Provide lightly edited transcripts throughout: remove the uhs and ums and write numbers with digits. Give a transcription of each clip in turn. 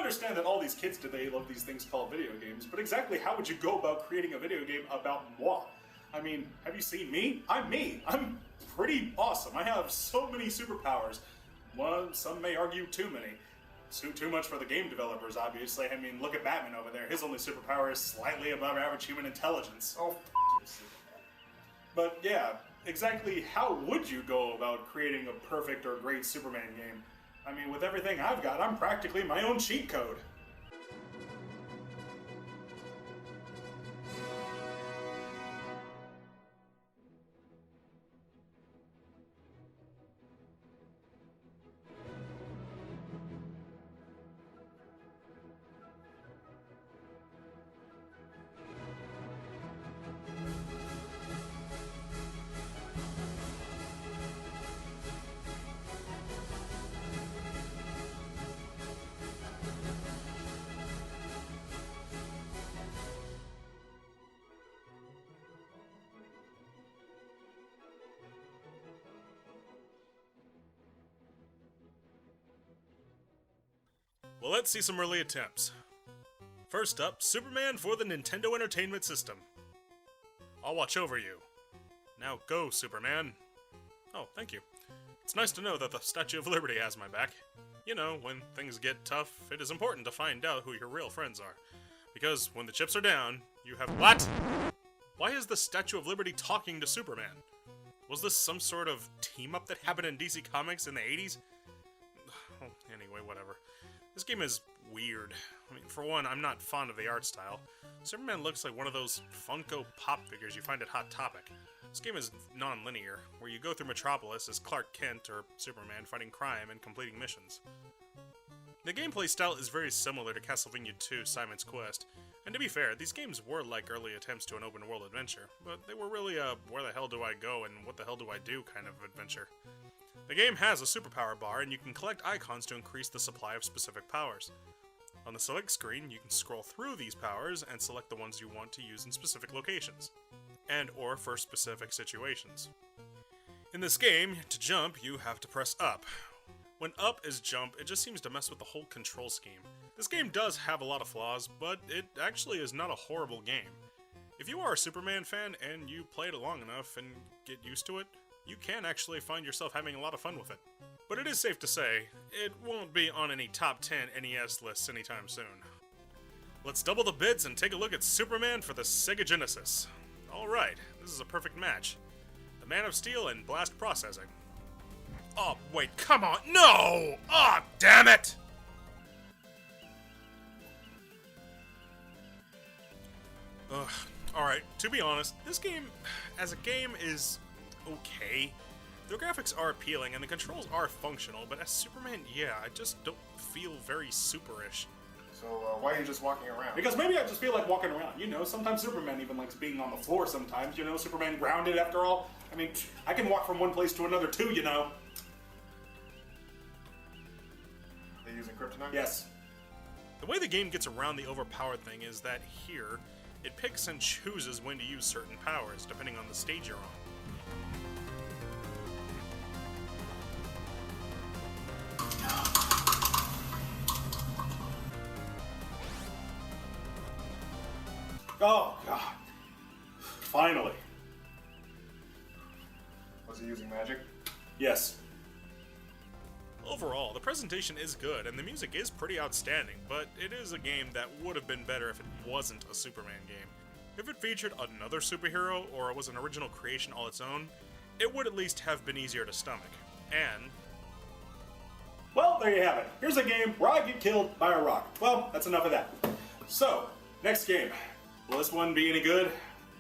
understand that all these kids today love these things called video games, but exactly how would you go about creating a video game about moi? I mean, have you seen me? I'm me. I'm pretty awesome. I have so many superpowers. Well, some may argue too many. Too much for the game developers, obviously. I mean, look at Batman over there. His only superpower is slightly above average human intelligence. Oh, you, Superman. But yeah, exactly how would you go about creating a perfect or great Superman game? I mean, with everything I've got, I'm practically my own cheat code. Well, let's see some early attempts. First up, Superman for the Nintendo Entertainment System. I'll watch over you. Now go, Superman. Oh, thank you. It's nice to know that the Statue of Liberty has my back. You know, when things get tough, it is important to find out who your real friends are. Because when the chips are down, you have— What? Why is the Statue of Liberty talking to Superman? Was this some sort of team-up that happened in DC Comics in the 80s? Oh, anyway, whatever. This game is weird. I mean, for one, I'm not fond of the art style. Superman looks like one of those Funko Pop figures you find at Hot Topic. This game is non-linear, where you go through Metropolis as Clark Kent or Superman fighting crime and completing missions. The gameplay style is very similar to Castlevania II: Simon's Quest, and to be fair, these games were like early attempts to an open-world adventure, but they were really a where the hell do I go and what the hell do I do kind of adventure. The game has a superpower bar, and you can collect icons to increase the supply of specific powers. On the select screen, you can scroll through these powers and select the ones you want to use in specific locations, and or for specific situations. In this game, to jump, you have to press up. When up is jump, it just seems to mess with the whole control scheme. This game does have a lot of flaws, but it actually is not a horrible game. If you are a Superman fan and you play it long enough and get used to it, you can actually find yourself having a lot of fun with it. But it is safe to say, it won't be on any top 10 NES lists anytime soon. Let's double the bids and take a look at Superman for the Sega Genesis. Alright, this is a perfect match. The Man of Steel and Blast Processing. Oh, wait, come on, no! Oh, damn it! Ugh, alright, to be honest, this game, as a game, is okay. The graphics are appealing and the controls are functional, but as Superman, yeah, I just don't feel very superish. So, why are you just walking around? Because maybe I just feel like walking around. You know, sometimes Superman even likes being on the floor sometimes. You know, Superman grounded after all. I mean, I can walk from one place to another too, you know. They're using kryptonite? Yes. The way the game gets around the overpowered thing is that here, it picks and chooses when to use certain powers, depending on the stage you're on. Oh, God. Finally. Was he using magic? Yes. Overall, the presentation is good, and the music is pretty outstanding, but it is a game that would have been better if it wasn't a Superman game. If it featured another superhero, or was an original creation all its own, it would at least have been easier to stomach. And Well, there you have it. Here's a game where I get killed by a rock. Well, that's enough of that. So, next game. Will this one be any good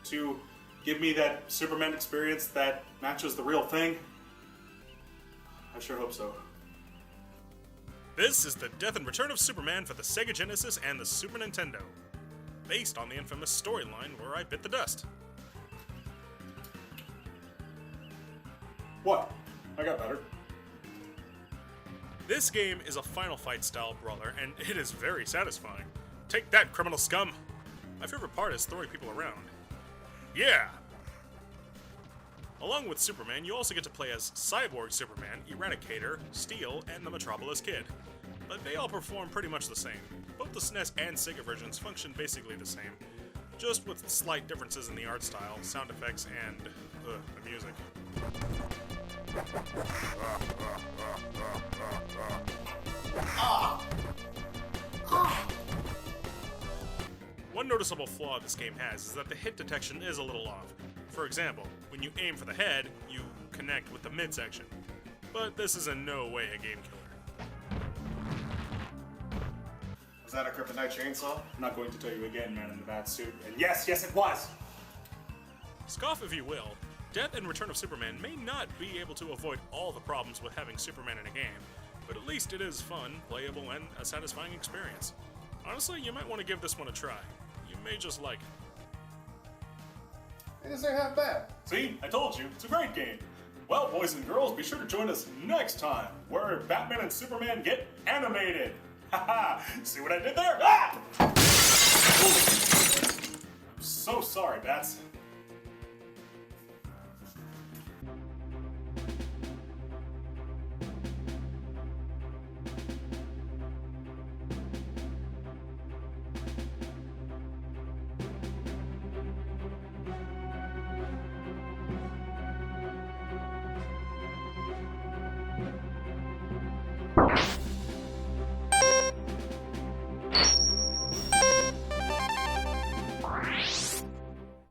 to give me that Superman experience that matches the real thing? I sure hope so. this is the Death and Return of Superman for the Sega Genesis and the Super Nintendo, based on the infamous storyline where I bit the dust. What? I got better. This game is a Final Fight style brawler, and it is very satisfying. Take that, criminal scum! My favorite part is throwing people around. Yeah! Along with Superman, you also get to play as Cyborg Superman, Eradicator, Steel, and the Metropolis Kid. but they all perform pretty much the same. Both the SNES and Sega versions function basically the same, just with slight differences in the art style, sound effects, and the music. One noticeable flaw this game has is that the hit detection is a little off. For example, when you aim for the head, you connect with the midsection. But this is in no way a game killer. Was that a kryptonite chainsaw? I'm not going to tell you again, man in the bat suit. And yes, it was! Scoff if you will, Death and Return of Superman may not be able to avoid all the problems with having Superman in a game, but at least it is fun, playable, and a satisfying experience. Honestly, you might want to give this one a try. You may just like it. It isn't half bad. See, I told you, it's a great game. Well, boys and girls, be sure to join us next time, where Batman and Superman get animated. Haha, see what I did there? Ah! I'm so sorry, Bats.